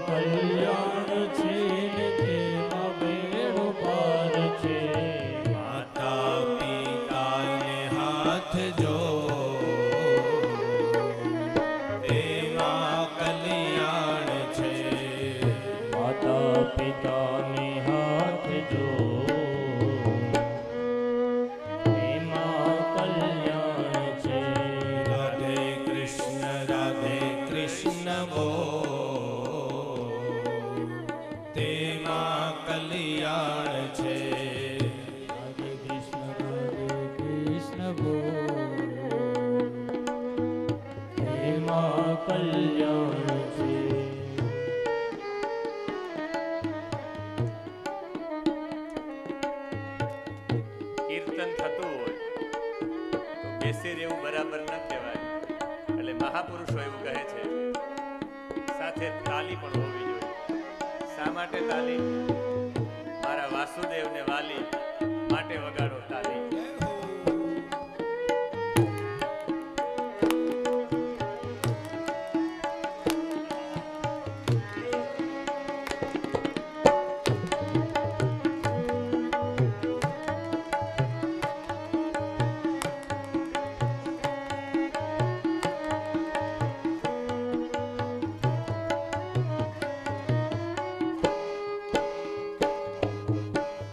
કલ્યાણ છે ને તેમાં બેડો પાર છે. માતા પિતાને હાથ જો તેમાં કલ્યાણ છે. માતા પિતાને હાથ જો તેમાં કલ્યાણ છે. રાધે કૃષ્ણ બોલ તેમાં કલ્યાણ છે. રાધે કૃષ્ણ બોલ તેમાં કલ્યાણ છે. કીર્તન થતું હોય તો બેસી રહેવું બરાબર ન કહેવાય. એટલે મહાપુરુષો એવું કહે છે સાથે તાલી પણ હોવી જોઈએ. શા માટે તાલી? મારા વાસુદેવને વાલી માટે વગાડો તાલી.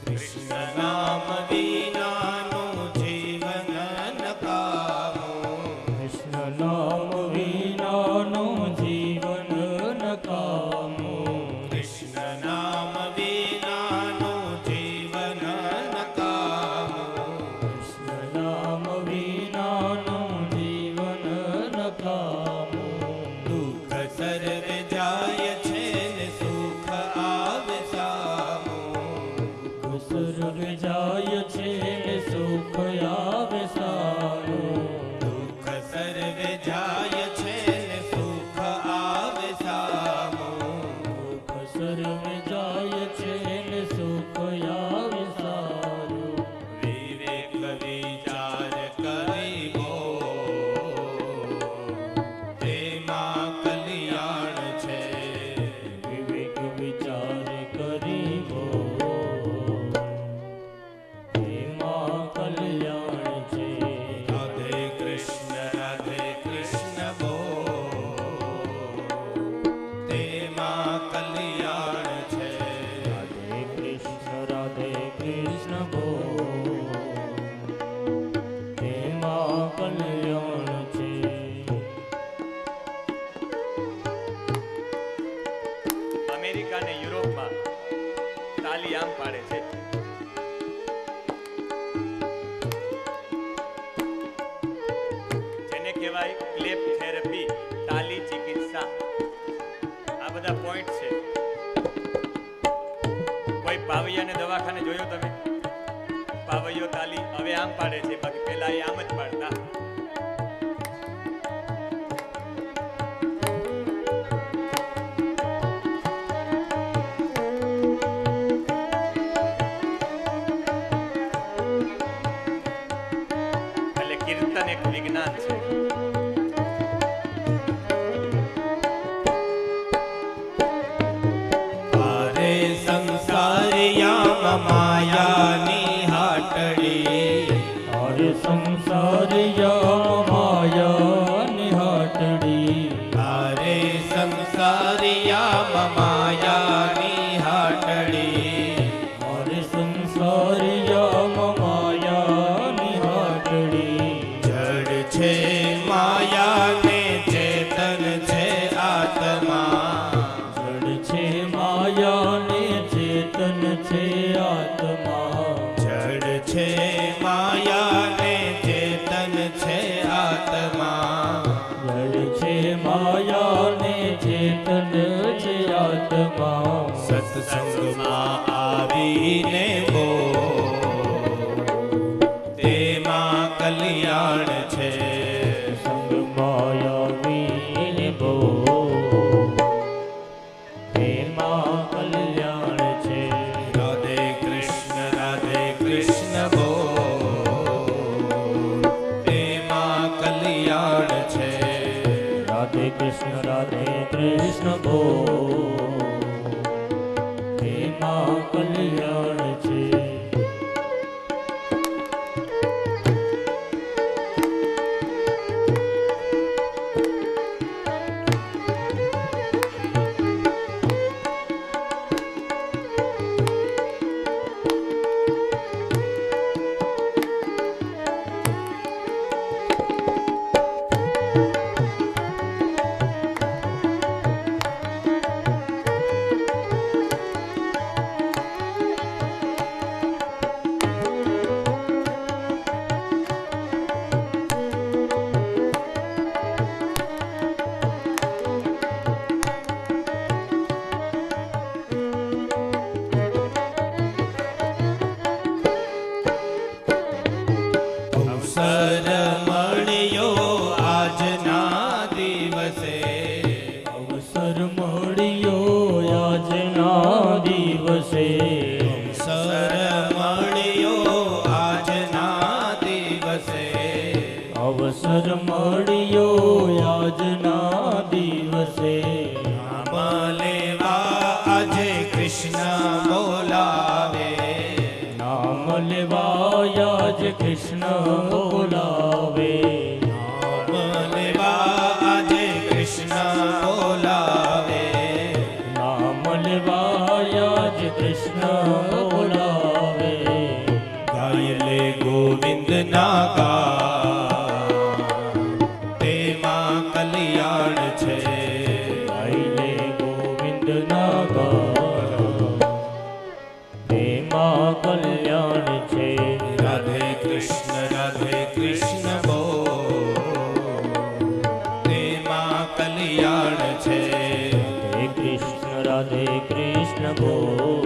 કૃષ્ણ નામ વિનાનું જીવન નકામું. કૃષ્ણ નામ વિનાનું જીવન નકામું. કૃષ્ણ નામ વિનાનું જીવન નકામું. કૃષ્ણ નામ વિનાનું જીવન નકામું. દુઃખ સર્વે જાય છે ને સુખ આવે સામું. સર્વે જાય છે ને સુખ આવે સારું. દુઃખ સર્વે જાય છે ને સુખ આવે સામું. દુઃખ સર્વે જાય છે ને સુખ આવે સારું. વિવેક વિચાર કરી બોલ તેમાં કલ્યાણ છે. વિવેક વિચાર કરી બોલ તેમાં કલ્યાણ છે. રાધે કૃષ્ણ બોલ તેમાં કલ્યાણ છે. રાધે કૃષ્ણ બોલ તેમાં કલ્યાણ છે. અમેરિકા અને યુરોપમાં તાલી આમ પાડે છે. જેને કહેવાય ક્લેપ થેરપી, તાલી ચિકિત્સા. આ બધા પોઈન્ટ છે. કોઈ પાવૈયાને દવાખાને જોયો તમે? પાવૈયો તાલી હવે આમ પાડે છે, બાકી પહેલા એ આમ જ પાડતા. એટલે કીર્તન એક વિજ્ઞાન છે. તારે સંસારિયામાં માયાની હાટડી. તારે સંસારિયા માયા નિહાટડી. તારે સંસારિયામાં માયાની હાટડી. તારે સંસારિયા માયા નિહાટડી. જડ છે માયાને ચેતન છે આત્મા. જડ છે માયા ને ચેતન છે આત્મા. જડ છે માયાને ચેતન છે આત્મા. જડ છે માયા ને ચેતન છે આત્મા. સત્સંગમાં આવીને બોલ તેમાં કલ્યાણ છે. સંગ માયા વીને બોલ તેમાં કલ્યાણ છે. રાધે કૃષ્ણ બોલ તેમાં કલ્યાણ છે. રાધે કૃષ્ણ બોલ કલ્યાણ છે. અવસર મળ્યો આજના દિવસે, અવસર મળ્યો આજના દિવસે. અવસર મળ્યો આજના દિવસે, અવસર મળ્યો આજના દિવસે. નામ લેવા આજે કૃષ્ણ બોલાવે, નામ લેવાયા જ કૃષ્ણ બોલાવે. નામ લેવા આજે કૃષ્ણ બોલાવે, નામ લેવાયા જ કૃષ્ણ બોલાવે. ગાય લે ગોવિંદ ના ગા, તેમાં કલ્યાણ છે. ગાયલે ગોવિંદ ના ગા, તેમાં કલ્યાણ છે. રાધે કૃષ્ણ બોલ, તેમાં કલ્યાણ છે. હે કૃષ્ણ રાધે કૃષ્ણ બોલ,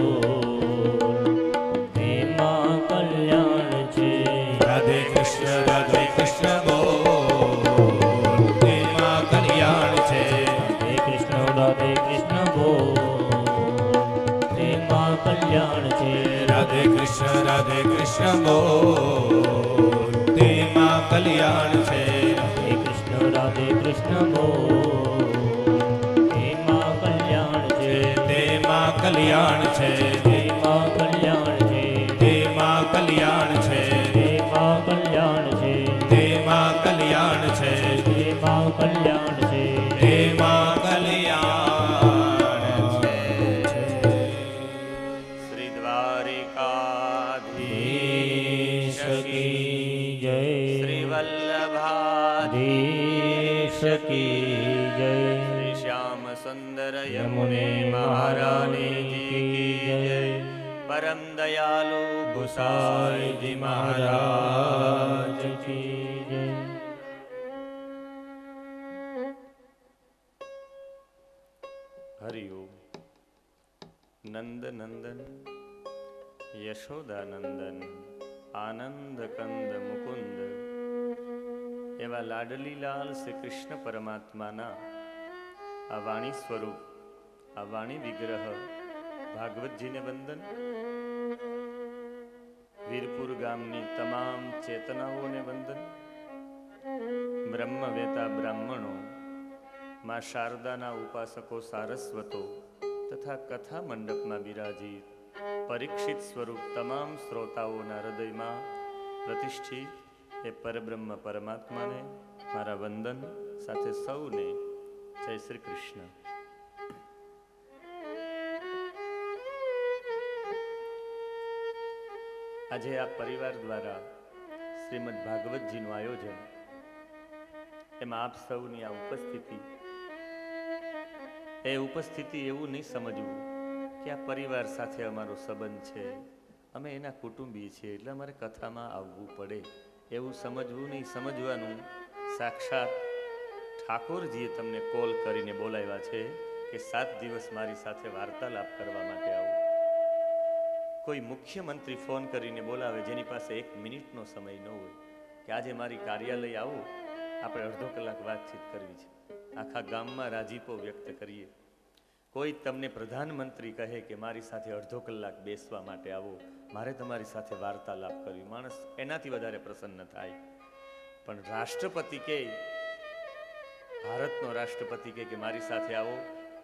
તેમાં કલ્યાણ છે. રાધે કૃષ્ણ બોલ, તેમાં કલ્યાણ છે. હે કૃષ્ણ રાધે કૃષ્ણ બોલ, તેમાં કલ્યાણ છે. રાધે કૃષ્ણ બોલ, તેમાં કલ્યાણ છે. હે કૃષ્ણ રાધે કૃષ્ણ બોલ, તેમાં કલ્યાણ છે. તેમાં કલ્યાણ છે. તેમાં કલ્યાણ છે. તેમાં કલ્યાણ છે. તેમાં કલ્યાણ છે. તેમાં કલ્યાણ છે. તેમાં કલ્યાણ છે. તેમાં કલ્યાણ છે. શ્રી દ્વારિકાધીશ કી જય શ્રી વલ્લભાધીશ દેશ કી જય શ્રી શ્યામ સુંદર યમુને મહારાણી કી જય પરમ દયાલુ ગુસાઈજી મહારાજ કી જય. હરિઓમ. નંદ નંદન યશોદાનંદન આનંદ કંદ મુકુંદ એવા લાડલીલાલ શ્રી કૃષ્ણ પરમાત્માના આ વાણી સ્વરૂપ, આ વાણી વિગ્રહ ભાગવતજીને વંદન. વીરપુર ગામની તમામ ચેતનાઓને વંદન. બ્રહ્મવેતા બ્રાહ્મણો, માં શારદાના ઉપાસકો સારસ્વતો તથા કથા મંડપમાં બિરાજી પરીક્ષિત સ્વરૂપ તમામ શ્રોતાઓના હૃદયમાં પ્રતિષ્ઠિત એ પરબ્રહ્મ પરમાત્માને મારા વંદન સાથે સૌને જય શ્રી કૃષ્ણ. આજે આ પરિવાર દ્વારા શ્રીમદ ભાગવતજીનું આયોજન, એમાં આપ સૌની આ ઉપસ્થિતિ, એ ઉપસ્થિતિ એવું નહીં સમજવું કે આ પરિવાર સાથે અમારો સંબંધ છે, અમે એના કુટુંબી છીએ એટલે અમારે કથામાં આવવું પડે, એવું સમજવું નહીં. સમજવાનું સાક્ષાત ઠાકોરજીએ તમને કોલ કરીને બોલાવ્યા છે કે 7 દિવસ મારી સાથે વાર્તાલાપ કરવા માટે આવો. કોઈ મુખ્યમંત્રી ફોન કરીને બોલાવે જેની પાસે 1 મિનિટનો સમય ન હોય કે આજે મારી કાર્યાલય આવો, આપણે અડધો કલાક વાતચીત કરવી છે, આખા ગામમાં રાજીપો વ્યક્ત કરીએ. કોઈ તમને પ્રધાનમંત્રી કહે કે મારી સાથે અડધો કલાક બેસવા માટે આવો, મારે તમારી સાથે વાર્તાલાપ કરવી, માણસ એનાથી વધારે પ્રસન્ન થાય. પણ રાષ્ટ્રપતિ કે, ભારતનો રાષ્ટ્રપતિ કે મારી સાથે આવો,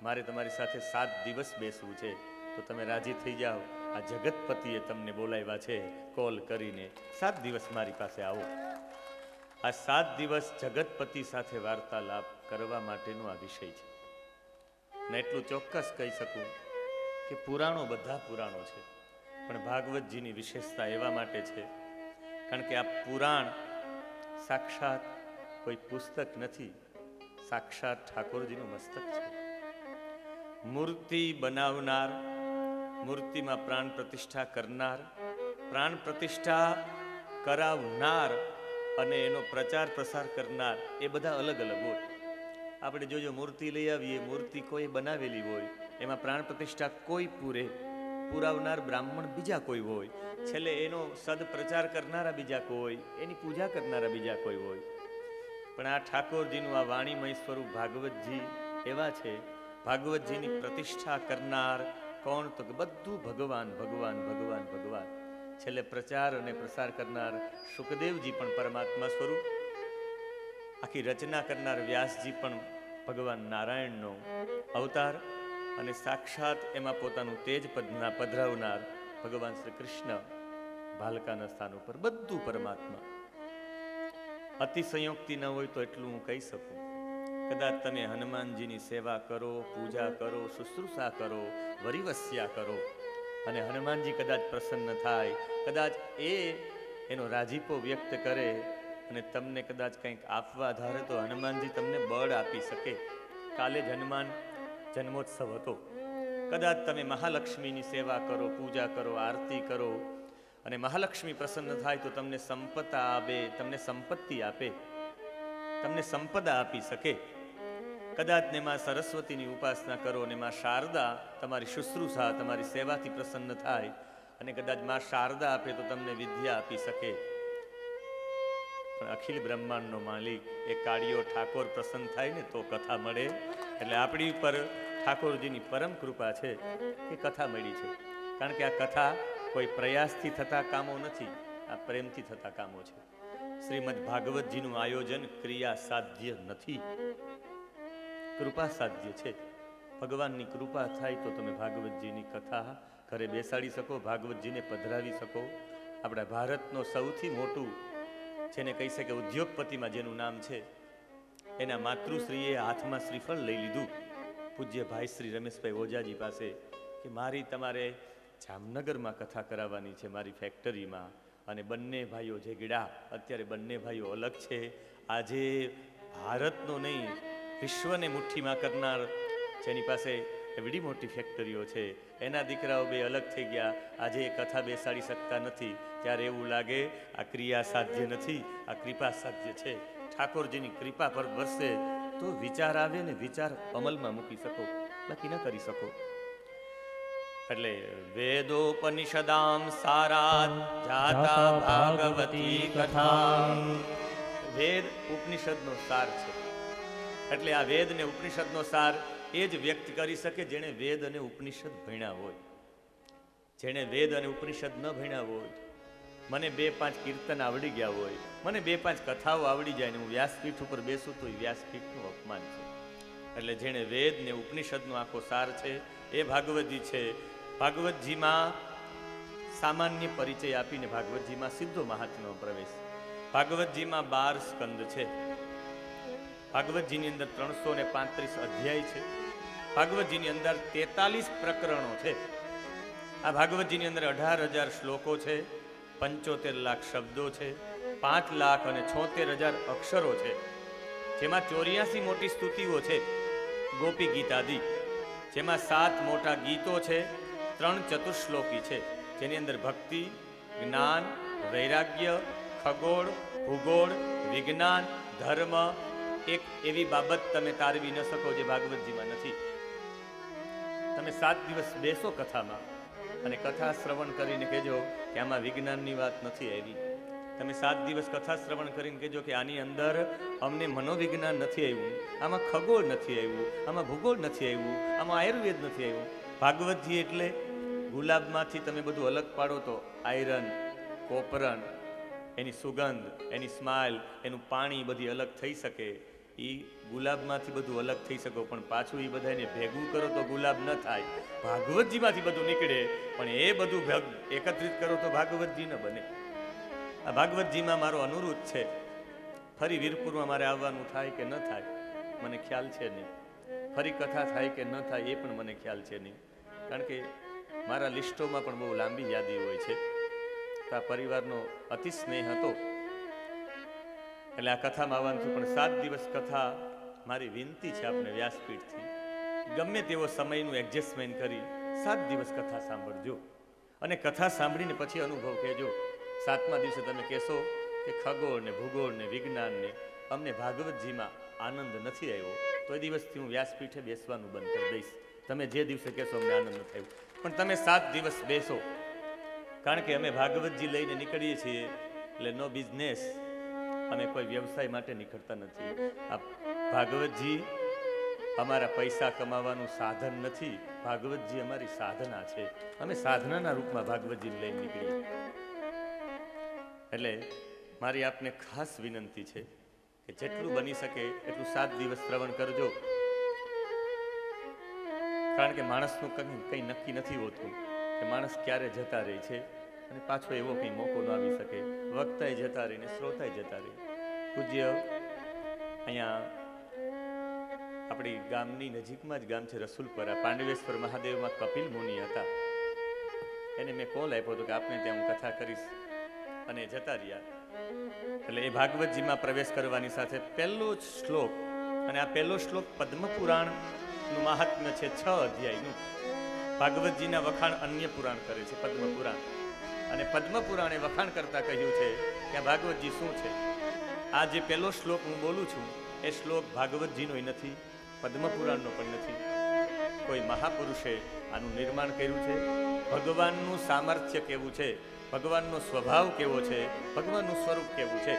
મારે તમારી સાથે 7 દિવસ બેસવું છે, તો તમે રાજી થઈ જાઓ આ જગતપતિએ તમને બોલાવ્યા છે કોલ કરીને, 7 દિવસ મારી પાસે આવો. આ 7 દિવસ જગતપતિ સાથે વાર્તાલાપ કરવા માટેનો આ વિષય છે. ને એટલું ચોક્કસ કહી શકું કે પુરાણો બધા પુરાણો છે, પણ ભાગવતજીની વિશેષતા એવા માટે છે કારણ કે આ પુરાણ સાક્ષાત કોઈ પુસ્તક નથી, સાક્ષાત ઠાકોરજીનું મસ્તક છે. મૂર્તિ બનાવનાર, મૂર્તિમાં પ્રાણ પ્રતિષ્ઠા કરનાર, પ્રાણ પ્રતિષ્ઠા કરાવનાર અને એનો પ્રચાર પ્રસાર કરનાર, એ બધા અલગ અલગ હોય. આપણે જોજો મૂર્તિ લઈ આવીએ, મૂર્તિ કોઈ બનાવેલી હોય, એમાં પ્રાણ પ્રતિષ્ઠા કોઈ પુરાવનાર બ્રાહ્મણ બીજા કોઈ હોય, છેલ્લે એનો સદપ્રચાર કરનારા બીજા કોઈ, એની પૂજા કરનારા બીજા કોઈ હોય. પણ આ ઠાકોરજીનું આ વાણીમય સ્વરૂપ ભાગવતજી એવા છે. ભાગવતજીની પ્રતિષ્ઠા કરનાર કોણ? તો કે બધું ભગવાન ભગવાન ભગવાન ભગવાન. છેલ્લે પ્રચાર અને પ્રસાર કરનાર સુખદેવજી પણ પરમાત્મા સ્વરૂપ, આખી રચના કરનાર વ્યાસજી પણ ભગવાન નારાયણનો અવતાર, અને સાક્ષાત એમાં પોતાનું તેજ પધરાવનાર ભગવાન શ્રી કૃષ્ણ ભાલકાના સ્થાન ઉપર, બધું પરમાત્મા. અતિશયોક્તિ ન હોય તો એટલું હું કહી શકું, કદાચ તમે હનુમાનજીની સેવા કરો, પૂજા કરો, શુશ્રૂષા કરો, વરિવસ્યા કરો, અને હનુમાનજી કદાચ પ્રસન્ન થાય, કદાચ એનો રાજીપો વ્યક્ત કરે અને તમને કદાચ કંઈક આપવા ધારે, તો હનુમાનજી તમને બળ આપી શકે. કાલે જ હનુમાન જન્મોત્સવ હતો. કદાચ તમે મહાલક્ષ્મીની સેવા કરો, પૂજા કરો, આરતી કરો, અને મહાલક્ષ્મી પ્રસન્ન થાય તો તમને સંપત્તા આપે, તમને સંપત્તિ આપે, તમને સંપદા આપી શકે. કદાચ ને માં સરસ્વતીની ઉપાસના કરો ને માં શારદા તમારી શુશ્રૂષા, તમારી સેવાથી પ્રસન્ન થાય, અને કદાચ માં શારદા આપે તો તમને વિદ્યા આપી શકે. પણ અખિલ બ્રહ્માંડનો માલિક એ કાળિયો ઠાકોર પ્રસન્ન થાય ને તો કથા મળે. એટલે આપણી ઉપર ઠાકોરજીની પરમ કૃપા છે કે કથા મળી છે. કારણ કે આ કથા કોઈ પ્રયાસથી થતા કામો નથી, આ પ્રેમથી થતા કામો છે. શ્રીમદ ભાગવતજીનું આયોજન ક્રિયા સાધ્ય નથી, કૃપા સાધ્ય છે. ભગવાનની કૃપા થાય તો તમે ભાગવતજીની કથા ઘરે બેસાડી શકો, ભાગવતજીને પધરાવી શકો. આપણા ભારતનો સૌથી મોટું જેને કહી શકે ઉદ્યોગપતિમાં જેનું નામ છે, એના માતૃશ્રીએ હાથમાં શ્રીફળ લઈ લીધું પૂજ્ય ભાઈ શ્રી રમેશભાઈ ઓજાજી પાસે કે મારી તમારે જામનગરમાં કથા કરાવવાની છે, મારી ફેક્ટરીમાં. અને બંને ભાઈઓ જે ગીડા, અત્યારે બંને ભાઈઓ અલગ છે. આજે ભારતનો નહીં, વિશ્વને મુઠ્ઠીમાં કરનાર, જેની પાસે એવડી મોટી ફેક્ટરીઓ છે, એના દીકરાઓ બે અલગ થઈ ગયા. આજે એ કથા બેસાડી શકતા નથી. ત્યારે એવું લાગે આ ક્રિયા સાધ્ય નથી, આ કૃપા સાધ્ય છે. ઠાકોરજીની કૃપા પર વરસે તો વિચાર આવે ને વિચાર અમલમાં મૂકી શકો, બાકી ન કરી શકો. એટલે વેદોપનિષદામ સારાત જાતા ભાગવતી કથા. વેદ ઉપનિષદનો સાર છે. એટલે આ વેદ ને ઉપનિષદનો સાર એ જ વ્યક્ત કરી શકે જેણે વેદ અને ઉપનિષદ ભણ્યા હોય. જેણે વેદ અને ઉપનિષદ ન ભણ્યા હોય, મને 2-5 કીર્તન આવડી ગયા હોય, મને 2-5 કથાઓ આવડી જાય ને હું વ્યાસપીઠ ઉપર બેસું તો એ વ્યાસપીઠનું અપમાન છે. એટલે જેણે વેદ ને ઉપનિષદનો આખો સાર છે એ ભાગવતજી છે. ભાગવતજીમાં સામાન્ય પરિચય આપીને ભાગવતજીમાં સીધો મહાત્મ્યનો પ્રવેશ. ભાગવતજીમાં 12 સ્કંદ છે. ભાગવતજીની અંદર 335 અધ્યાય છે. ભાગવતજીની અંદર 43 પ્રકરણો છે. આ ભાગવતજીની અંદર 18,000 શ્લોકો છે, 75 લાખ શબ્દો છે, 5,76,000 અક્ષરો છે, જેમાં 84 મોટી સ્તુતિઓ છે, ગોપી ગીતાદિ, જેમાં 7 મોટા ગીતો છે, 3 ચતુશ્લોકી છે, જેની અંદર ભક્તિ, જ્ઞાન, વૈરાગ્ય, ખગોળ, ભૂગોળ, વિજ્ઞાન, ધર્મ, એક એવી બાબત તમે તારવી ન શકો જે ભાગવતજીમાં નથી. તમે 7 દિવસ બેસો કથામાં અને કથા શ્રવણ કરીને કહેજો કે આમાં વિજ્ઞાનની વાત નથી આવી. તમે 7 દિવસ કથા શ્રવણ કરીને કહેજો કે આની અંદર અમને મનોવિજ્ઞાન નથી આવ્યું, આમાં ખગોળ નથી આવ્યું, આમાં ભૂગોળ નથી આવ્યું, આમાં આયુર્વેદ નથી આવ્યું. ભાગવતજી એટલે ગુલાબમાંથી તમે બધું અલગ પાડો તો આયરન, કોપરન, એની સુગંધ, એની સ્માઇલ, એનું પાણી બધી અલગ થઈ શકે. એ ગુલાબમાંથી બધું અલગ થઈ શકો, પણ પાછું એ બધાને ભેગું કરો તો ગુલાબ ન થાય. ભાગવતજીમાંથી બધું નીકળે, પણ એ બધું એકત્રિત કરો તો ભાગવતજી ન બને. આ ભાગવતજીમાં મારો અનુરોધ છે. ફરી વીરપુરમાં મારે આવવાનું થાય કે ન થાય મને ખ્યાલ છે નહીં, ફરી કથા થાય કે ન થાય એ પણ મને ખ્યાલ છે નહીં, કારણ કે મારા લિસ્ટોમાં પણ બહુ લાંબી યાદી હોય છે. તો આ પરિવારનો અતિ સ્નેહ હતો એટલે આ કથામાં આવવાનું થયું. પણ 7 દિવસ કથા મારી વિનંતી છે આપને વ્યાસપીઠથી, ગમે તેવો સમયનું એડજસ્ટમેન્ટ કરી 7 દિવસ કથા સાંભળજો અને કથા સાંભળીને પછી અનુભવ કહેજો. 7મા દિવસે તમે કહેશો કે ખગોળ ને ભૂગોળ ને વિજ્ઞાન ને અમને ભાગવતજીમાં આનંદ નથી આવ્યો, તો એ દિવસથી હું વ્યાસપીઠે બેસવાનું બંધ કરી દઈશ. તમે જે દિવસે કહેશો અમને આનંદ નથી આવ્યો, પણ તમે 7 દિવસ બેસો, કારણ કે અમે ભાગવતજી લઈને નીકળીએ છીએ એટલે નો બિઝનેસ, અમે કોઈ વ્યવસાય માટે નીકળતા નથી. આ ભાગવતજી અમારા પૈસા કમાવાનું સાધન નથી, ભાગવતજી અમારી સાધના છે. અમે સાધનાના રૂપમાં ભાગવતજીને લઈને નીકળીએ. એટલે મારી આપને ખાસ વિનંતી છે કે જેટલું બની શકે એટલું 7 દિવસ શ્રવણ કરજો, કારણ કે માણસનું કંઈ નક્કી નથી હોતું કે માણસ ક્યારે જતા રહે છે અને પાછો એવો કંઈ મોકો ન આવી શકે. વક્તાએ જતા રહીને શ્રોતાએ જતા રહી. પૂજ્ય અહીંયા આપણી ગામની નજીકમાં જ ગામ છે રસુલપરા, પાંડવેશ્વર મહાદેવમાં કપિલ મુનિ હતા. એને મેં કોલ આપ્યો હતો કે આપને ત્યાં હું કથા કરીશ, અને જતા રહ્યા. એટલે એ ભાગવતજીમાં પ્રવેશ કરવાની સાથે પહેલો જ શ્લોક, અને આ પહેલો શ્લોક પદ્મપુરાણનું મહાત્મ્ય છે 6 અધ્યાયનું. ભાગવતજીના વખાણ અન્ય પુરાણ કરે છે, પદ્મપુરાણ, અને પદ્મપુરાણે વખાણ કરતા કહ્યું છે કે આ ભાગવતજી શું છે. આ જે પહેલો શ્લોક હું બોલું છું એ શ્લોક ભાગવતજીનો નથી, પદ્મપુરાણનો પણ નથી. કોઈ મહાપુરુષે આનું નિર્માણ કર્યું છે. ભગવાનનું સામર્થ્ય કેવું છે, ભગવાનનો સ્વભાવ કેવો છે, ભગવાનનું સ્વરૂપ કેવું છે,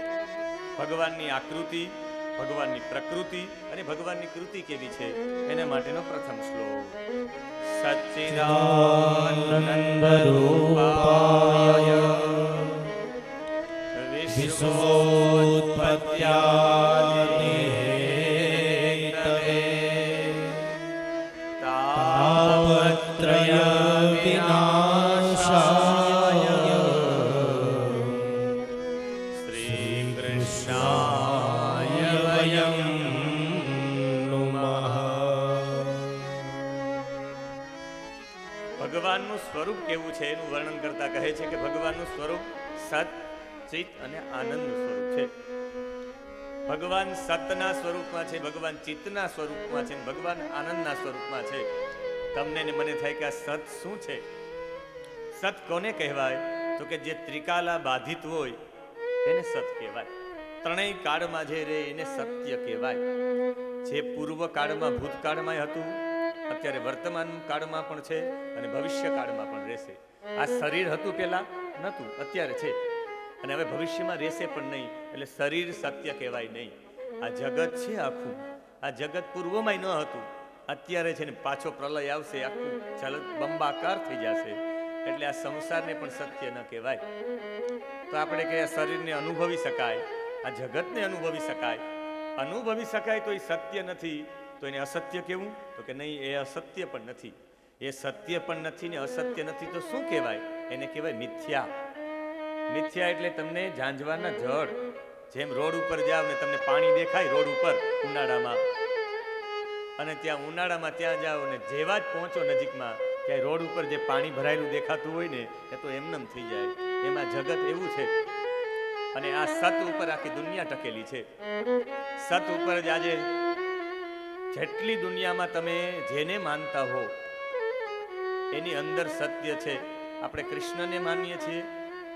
ભગવાનની આકૃતિ, ભગવાનની પ્રકૃતિ અને ભગવાનની કૃતિ કેવી છે, એના માટેનો પ્રથમ શ્લોક. સચ્ચિદાનંદ રૂપાય વિશ્વોત્પત્યાદિ હેતવે તાપત્રય વિનાશાય શ્રી કૃષ્ણાય વયં નુમઃ. ભગવાનનું સ્વરૂપ કેવું છે એનું વર્ણન કરતા કહે છે કે ભગવાનનું સ્વરૂપ સત, ચિત અને આનંદનું સ્વરૂપ છે. ભગવાન સતના સ્વરૂપમાં છે, ભગવાન ચિત્તના સ્વરૂપમાં છે, ભગવાન આનંદના સ્વરૂપમાં છે. તમને ને મને થાય કે આ સત શું છે? સત કોને કહેવાય? તો કે જે ત્રિકાલા બાધિત હોય એને સત કહેવાય. ત્રણેય કાળમાં જે રહે એને સત્ય કહેવાય. જે પૂર્વ કાળમાં ભૂતકાળમાં હતું, અત્યારે વર્તમાન કાળમાં પણ છે અને ભવિષ્ય કાળમાં પણ રહેશે. આ શરીર હતું પહેલા નહોતું, અત્યારે છે અને હવે ભવિષ્યમાં રહેશે પણ નહીં, એટલે શરીર સત્ય કહેવાય નહીં. આ જગત છે આખું, આ જગત પૂર્વમાં ન હતું, અત્યારે છે ને પાછો પ્રલય આવશે, આખું જલ બંબાકાર થઈ જશે, એટલે આ સંસારને પણ સત્ય ન કહેવાય. તો આપણે કે આ શરીરને અનુભવી શકાય, આ જગતને અનુભવી શકાય, અનુભવી શકાય તો એ સત્ય નથી, તો એને અસત્ય કેવું? તો કે નહીં, એ અસત્ય પણ નથી. એ સત્ય પણ નથી ને અસત્ય નથી તો શું કહેવાય? એને કહેવાય મિથ્યા. મિથ્યા એટલે તમને ઝાંઝવાના જળ, જેમ રોડ ઉપર જાવ ને તમને પાણી દેખાય રોડ ઉપર ઉનાળામાં, અને ત્યાં ઉનાળામાં ત્યાં જાઓ ને જેવા જ પહોંચો નજીકમાં ત્યાં રોડ ઉપર જે પાણી ભરાયેલું દેખાતું હોય ને એ તો એમનેમ થઈ જાય. એમાં જગત એવું છે. અને આ સત ઉપર આખી દુનિયા ટકેલી છે. સત ઉપર જ આજે જેટલી દુનિયામાં તમે જેને માનતા હો એની અંદર સત્ય છે. આપણે કૃષ્ણને માનીએ છીએ,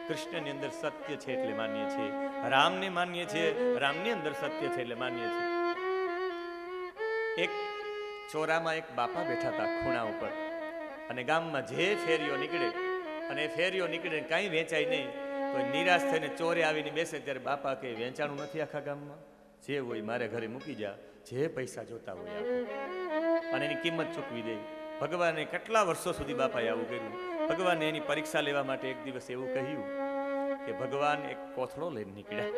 કૃષ્ણની અંદર સત્ય છે એટલે માનીએ છીએ. રામને માનીએ છીએ, રામની અંદર સત્ય છે એટલે માનીએ છીએ. એક ચોરામાં એક બાપા બેઠા હતા ખૂણા ઉપર, અને ગામમાં જે ફેરીઓ નીકળે અને ફેરીઓ નીકળે કાંઈ વેચાય નહીં, તો નિરાશ થઈને ચોરે આવીને બેસે ત્યારે બાપા કે વેચાણું નથી આખા ગામમાં, જે હોય મારે ઘરે મૂકી જા, જે પૈસા જોતા હોય આપો, અને એની કિંમત ચૂકવી દે. ભગવાને કેટલા વર્ષો સુધી બાપાએ આવું કર્યું. ભગવાને એની પરીક્ષા લેવા માટે એક દિવસ એવું કહ્યું કે ભગવાન એક કોથળો લઈને નીકળ્યા,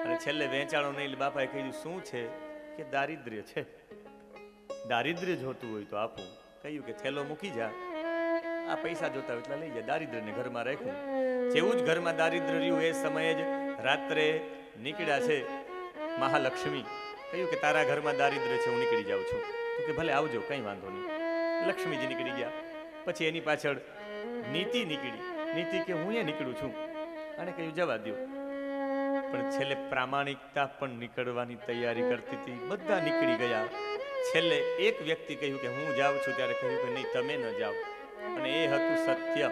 અને છેલ્લે વેચાણો નહીં. બાપાએ કહ્યું શું છે? કે દારિદ્ર્ય છે. દારિદ્ર્ય જોતું હોય તો આપું. કહ્યું કે થેલો મૂકી જા, આ પૈસા જોતા હોય એટલા લઈ જા. દારિદ્ર્યને ઘરમાં રાખ્યું. જેવું જ ઘરમાં દારિદ્ર્ય રહ્યું એ સમયે જ રાત્રે નીકળ્યા છે મહાલક્ષ્મી. કહ્યું કે તારા ઘરમાં દારિદ્ર્ય છે, હું નીકળી જાઉં છું. તો કે ભલે આવજો, કંઈ વાંધો નહીં. લક્ષ્મીજી નીકળી ગયા. પછી એની પાછળ નીતિ નીકળી. નીતિ કે હું એ નીકળું છું. અને કહ્યું જવા દો. પણ છેલ્લે પ્રામાણિકતા પણ નીકળવાની તૈયારી કરતી હતી. બધા નીકળી ગયા. છેલ્લે એક વ્યક્તિ કહ્યું કે હું જાઉં છું. ત્યારે કહ્યું કે નહીં, તમે ન જાઓ. અને એ હતું સત્ય.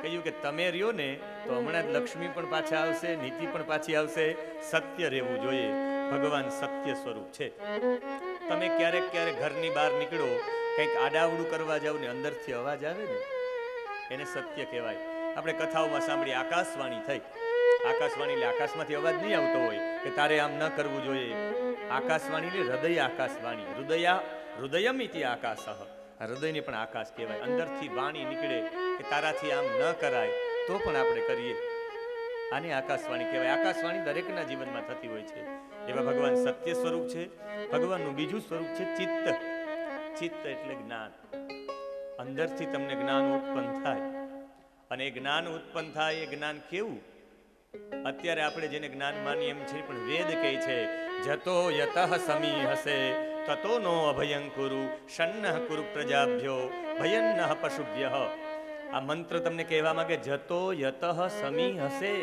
કહ્યું કે તમે રહ્યો ને તો હમણાં જ લક્ષ્મી પણ પાછા આવશે, નીતિ પણ પાછી આવશે. સત્ય રહેવું જોઈએ. ભગવાન સત્ય સ્વરૂપ છે. તમે ક્યારેક ક્યારેક ઘરની બહાર નીકળો, કંઈક આડાવડું કરવા જાવ ને અંદરથી અવાજ આવે ને, એને સત્ય કહેવાય. આપણે કથાઓમાં સાંભળી આકાશવાણી થઈ. આકાશવાણી એટલે આકાશમાંથી અવાજ નહીં આવતો હોય કે તારે આમ ન કરવું જોઈએ. આકાશવાણી એટલે હૃદય આકાશવાણી. હૃદયમિતિ આકાશ. હૃદયને પણ આકાશ કહેવાય. અંદરથી વાણી નીકળે કે તારાથી આમ ન કરાય તો પણ આપણે કરીએ. આને આકાશવાણી કહેવાય. આકાશવાણી દરેકના જીવનમાં થતી હોય છે. એવા ભગવાન સત્ય સ્વરૂપ છે. ભગવાનનું બીજું સ્વરૂપ છે ચિત્ત. ચિત્ત એટલે જ્ઞાન. અંદરથી તમને જ્ઞાન ઉત્પન્ન થાય. અને એ જ્ઞાન ઉત્પન્ન થાય એ જ્ઞાન કેવું? અત્યારે આપણે જેને જ્ઞાન માનીએ એમ છે, પણ વેદ કહે છે જતો યતઃ સમી હસે તતો નો અભયં કુરુ શન્નઃ કુરુ પ્રજાભ્યો ભયન્નઃ પશુભ્યઃ. આ મંત્ર તમને કહેવા માંગે જતો યતઃ સમી હસે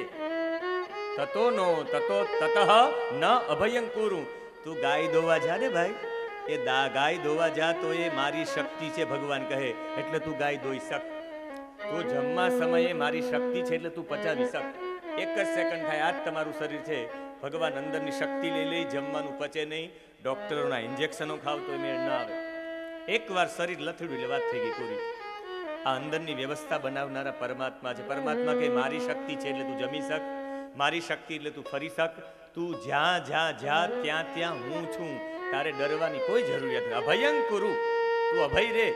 તતો નો તતો તતઃ ન અભયં કુરુ. તું ગાય દોવા જા ને ભાઈ, એ ગાય દોવા જા તો એ મારી શક્તિ છે ભગવાન કહે, એટલે તું ગાય દોઈ શક. તું જમવા સમયે મારી શક્તિ છે એટલે તું પચાવી શક. એક જ સેકન્ડ થાય. આ જ તમારું શરીર છે. ભગવાન અંદરની શક્તિ લઈ લઈ જમવાનું પચે નહીં. ડોક્ટરોના ઇન્જેક્શનો ખાવ તો મેળ ન આવે. એકવાર શરીર લથડ્યું એટલે વાત થઈ ગઈ પૂરી. આ અંદરની વ્યવસ્થા બનાવનારા પરમાત્મા છે. પરમાત્મા કે મારી શક્તિ છે એટલે તું જમી શક, મારી શક્તિ એટલે તું ફરી શક. તું જ્યાં જ્યાં જ્યાં ત્યાં ત્યાં હું છું. તારે ડરવાની કોઈ જરૂરિયાત નથી. અભયં કુરુ, તું અભય રે.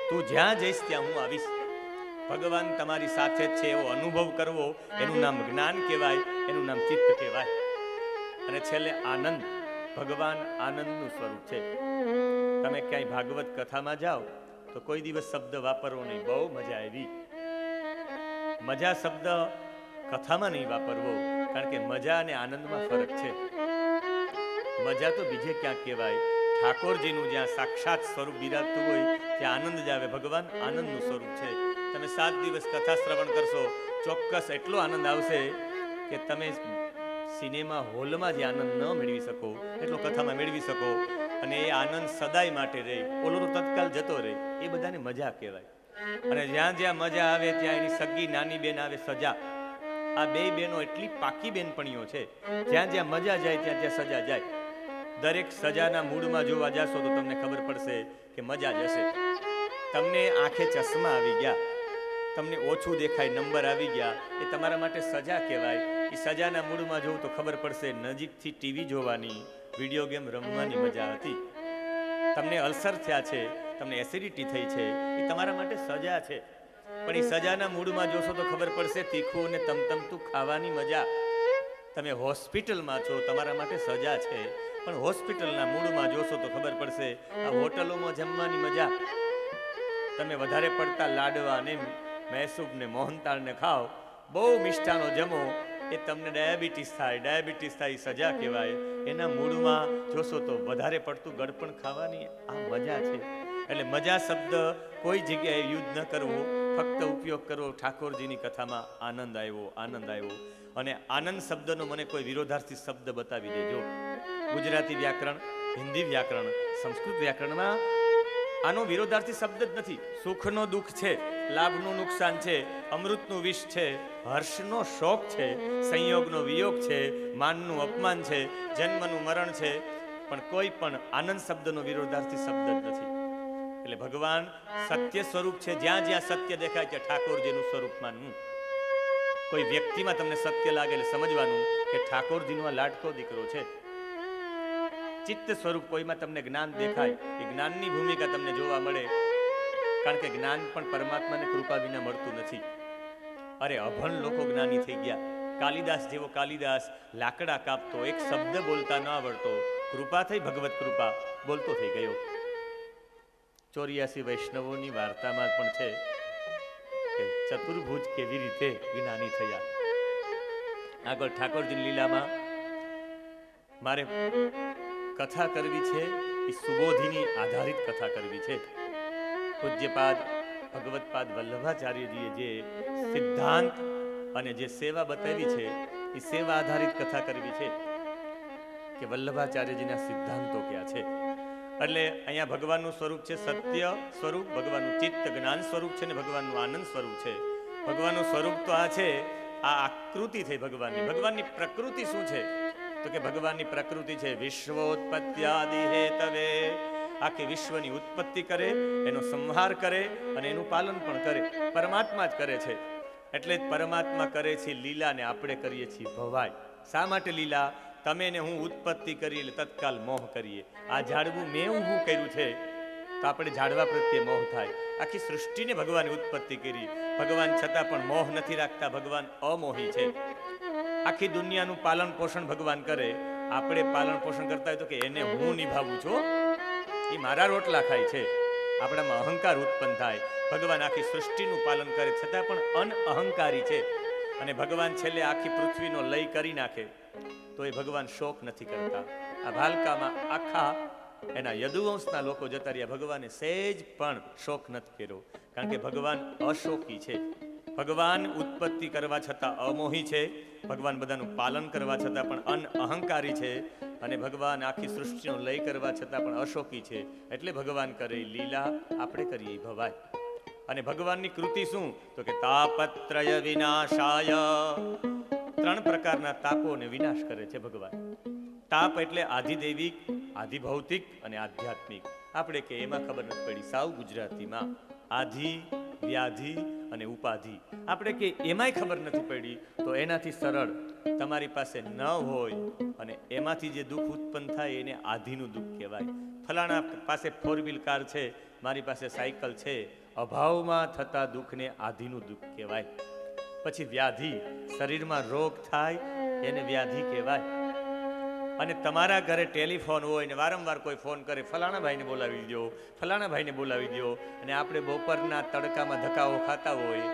તું જ્યાં જઈશ ત્યાં હું આવીશ. ભગવાન તમારી સાથે જ છે એવો અનુભવ કરવો, એનું નામ જ્ઞાન કહેવાય, એનું નામ ચિત્ત કહેવાય. અને છેલ્લે આનંદ. ભગવાન આનંદનું સ્વરૂપ છે. તમે ક્યાંય ભાગવત કથામાં જાઓ તો કોઈ દિવસ શબ્દ વાપરવો નહીં બહુ મજા આવી. મજા શબ્દ કથામાં નહીં વાપરવો, કારણ કે મજા અને આનંદમાં ફરક છે. મજા તો બીજે ક્યાંક કહેવાય. ઠાકોરજીનું જ્યાં સાક્ષાત સ્વરૂપ બિરાજતું હોય ત્યાં આનંદ જ આવે. ભગવાન આનંદનું સ્વરૂપ છે. તમે 7 દિવસ કથા શ્રવણ કરશો, ચોક્કસ એટલો આનંદ આવશે કે તમે સિનેમા હોલમાં જે આનંદ ન મેળવી શકો એટલો કથામાં મેળવી શકો. અને એ આનંદ સદાય માટે રહે. ઓલો તત્કાલ જતો રહે. એ બધાને મજા કહેવાય. અને જ્યાં જ્યાં મજા આવે ત્યાં એની સગી નાની બેન આવે સજા. આ બે બહેનો એટલી પાકી બેનપણીઓ છે. જ્યાં જ્યાં મજા જાય ત્યાં ત્યાં સજા જાય. દરેક સજાના મૂડમાં જોવા જશો તો તમને ખબર પડશે કે મજા જશે. તમને આંખે ચશ્મા આવી ગયા, તમને ઓછું દેખાય, નંબર આવી ગયા, એ તમારા માટે સજા કહેવાય. એ સજાના મૂડમાં જોવું તો ખબર પડશે નજીકથી ટીવી જોવાની, વિડીયો ગેમ રમવાની મજા હતી. તમને અલ્સર થયા છે, તમને એસિડિટી થઈ છે, એ તમારા માટે સજા છે. પણ એ સજાના મૂડમાં જોશો તો ખબર પડશે તીખું અને તમતમતું ખાવાની મજા. તમે હોસ્પિટલમાં છો, તમારા માટે સજા છે. પણ હોસ્પિટલના મૂડમાં જોશો તો ખબર પડશે આ હોટલોમાં જમવાની મજા. તમે વધારે પડતા લાડવા ને મૈસૂબ ને મોહનતાળ ને ખાઓ, બહુ મિષ્ટાનો જમો, એ તમને ડાયાબિટીસ થાય. ડાયાબિટીસ થાય એ સજા કહેવાય. એના મૂડમાં જોશો તો વધારે પડતું ગળપણ ખાવાની આ મજા છે. એટલે મજા શબ્દ કોઈ જગ્યાએ યુઝ ન કરવો, ફક્ત ઉપયોગ કરવો. ઠાકોરજીની કથામાં આનંદ આવ્યો, આનંદ આવ્યો. અને આનંદ શબ્દનો મને કોઈ વિરોધાર્થી શબ્દ બતાવી દેજો. ગુજરાતી વ્યાકરણ, હિન્દી વ્યાકરણ, સંસ્કૃત વ્યાકરણમાં આનો વિરોધાર્થી શબ્દ જ નથી. સુખનો દુઃખ છે, લાભનું નુકસાન છે, અમૃતનું વિષ છે, હર્ષનો શોક છે, સંયોગનો વિયોગ છે, માનનું અપમાન છે, જન્મનું મરણ છે. પણ કોઈ પણ આનંદ શબ્દનો વિરોધાર્થી શબ્દ જ નથી. એટલે ભગવાન સત્ય સ્વરૂપ છે. જ્યાં જ્યાં સત્ય દેખાય ત્યાં ઠાકોરજીનું સ્વરૂપ માનવું. કોઈ વ્યક્તિમાં તમને સત્ય લાગે એટલે સમજવાનું કે ઠાકોરજીનો આ લાડકો દીકરો છે. ચિત્ત સ્વરૂપ કોઈમાં તમને જ્ઞાન દેખાય, એ જ્ઞાનની ભૂમિકા તમને જોવા મળે. કારણ કે જ્ઞાન પણ પરમાત્માને કૃપા વિના મળતું નથી. અરે અભણ લોકો જ્ઞાની થઈ ગયા. કાલિદાસ જેવો કાલિદાસ લાકડા કાપતો, એક શબ્દ બોલતા ન આવડતો, કૃપા થઈ, ભગવત કૃપા, બોલતો થઈ ગયો. 84 વૈષ્ણવોની વાર્તામાં પણ છે કે ચતુર્ભુજ કેવી રીતે જ્ઞાની થયા. આગળ ઠાકોરજી લીલામાં મારે કથા કરવી છે, એ સુબોધીની આધારિત કથા કરવી છે. પૂજ્યપાદ ભગવતપાદ વલ્લભાચાર્યજીએ જે સિદ્ધાંત અને જે સેવા બતાવી છે, એ સેવા આધારિત કથા કરવી છે કે વલ્લભાચાર્યજીના સિદ્ધાંતો ક્યાં છે. એટલે અહીંયા ભગવાનનું સ્વરૂપ છે સત્ય સ્વરૂપ, ભગવાનનું ચિત્ત જ્ઞાન સ્વરૂપ છે, ને ભગવાનનું આનંદ સ્વરૂપ છે. ભગવાનનું સ્વરૂપ તો આ છે, આ આકૃતિ થઈ ભગવાનની. ભગવાનની પ્રકૃતિ શું છે? તો કે ભગવાનની પ્રકૃતિ છે વિશ્વોત્પત્ત્યાદિ હેતવે, આખી વિશ્વની ઉત્પત્તિ કરે, એનો સંહાર કરે અને એનું પાલન પણ કરે. પરમાત્મા જ કરે છે. એટલે જ પરમાત્મા કરે છે લીલા ને આપણે કરીએ છીએ ભવાય. શા માટે લીલા? તમે ને હું ઉત્પત્તિ કરી એટલે તત્કાલ મોહ કરીએ. આ ઝાડવું મેં ઊભું કર્યું છે તો આપણે ઝાડવા પ્રત્યે મોહ થાય. આખી સૃષ્ટિને ભગવાને ઉત્પત્તિ કરી, ભગવાન છતાં પણ મોહ નથી રાખતા. ભગવાન અમોહી છે. આખી દુનિયાનું પાલન પોષણ ભગવાન કરે, આપણે પાલન પોષણ કરતા હોય તો કે એને હું નિભાવું છું, એ મારા રોટલા ખાય છે. આપણામાં અહંકાર ઉત્પન્ન થાય. ભગવાન આખી સૃષ્ટિનું પાલન કરે છતાં પણ અનઅહંકારી છે. અને ભગવાન છેલ્લે આખી પૃથ્વીનો લય કરી નાખે તો એ ભગવાન શોક નથી કરતા. આ ભાલકામાં આખા એના યદુવંશના લોકો જતા રહ્યા, ભગવાને સહેજ પણ શોક નથી કર્યો, કારણ કે ભગવાન અશોકી છે. ભગવાન ઉત્પત્તિ કરવા છતાં અમોહી છે, ભગવાન બધાનું પાલન કરવા છતાં પણ અનઅહંકારી છે, અને ભગવાન આખી સૃષ્ટિનો લય કરવા છતાં પણ અશોકી છે. એટલે ભગવાન કરે લીલા, આપણે કરીએ ભવાય. અને ભગવાનની કૃતિ શું? તો કે તાપત્રય વિનાશાય. 3 પ્રકારના તાપોને વિનાશ કરે છે ભગવાન. તાપ એટલે આધિદૈવિક, આધિભૌતિક અને આધ્યાત્મિક. આપણે કે એમાં ખબર નથી પડી, સાવ ગુજરાતીમાં આધિ, વ્યાધિ અને ઉપાધિ. આપણે કે એમાંય ખબર નથી પડી તો એનાથી સરળ, તમારી પાસે ન હોય અને એમાંથી જે દુઃખ ઉત્પન્ન થાય એને આધિનું દુઃખ કહેવાય. ફલાણા પાસે 4-વ્હીલ કાર છે, મારી પાસે સાયકલ છે, અભાવમાં થતા દુઃખને આધિનું દુઃખ કહેવાય. પછી વ્યાધિ, શરીરમાં રોગ થાય એને વ્યાધિ કહેવાય. અને તમારા ઘરે ટેલિફોન હોય ને વારંવાર કોઈ ફોન કરે, ફલાણા ભાઈને બોલાવી દો, ફલાણા ભાઈને બોલાવી દો, અને આપણે બપોરના તડકામાં ધક્કાઓ ખાતા હોય